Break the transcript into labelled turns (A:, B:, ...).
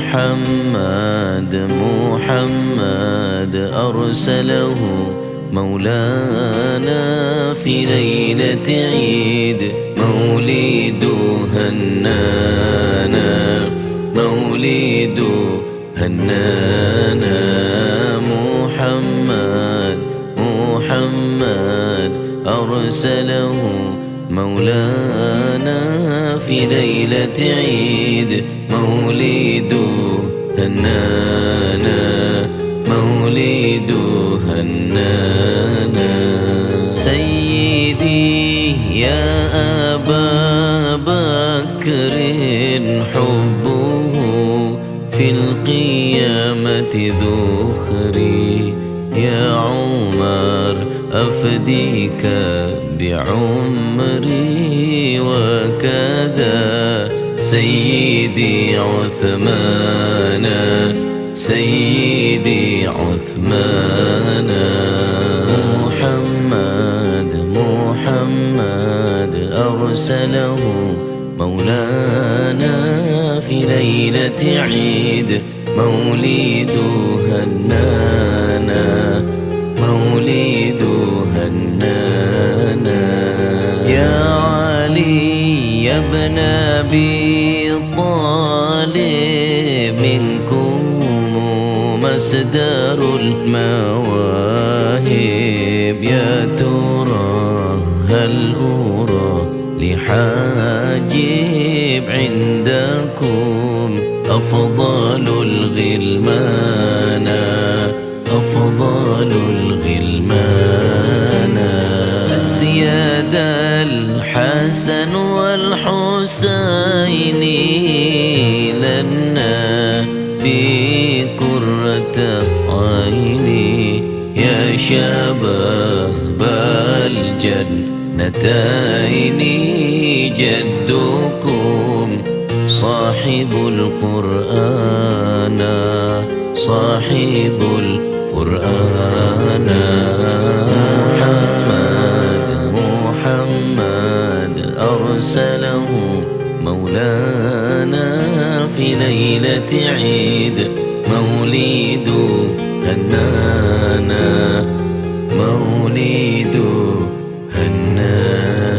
A: محمد أرسله مولانا في ليلة عيد مولد هنانا مولد هنانا محمد أرسله مولانا في ليلة عيد مولد هنانا مولد هنانا سيدي يا أبا بكر حبه في القيامة ذخري يا عمر أفديك بعمري وكذا سيدي عثمان سيدي عثمان محمد أرسله مولانا في ليلة عيد مولد هنانا مولد هنانا يا علي يا ابن أبي طالب منكم مصدر المواهب يا ترى هل أرى لحاجب عندكم أفضل الغلمان أفضل الغلمان السيادة الحسن والحسين لنا بكرة عيني يا شباب الجنتين جدكم صاحب القرآن صاحب القرآن محمد أرسله مولانا في ليلة عيد مولد هنانا مولد هنانا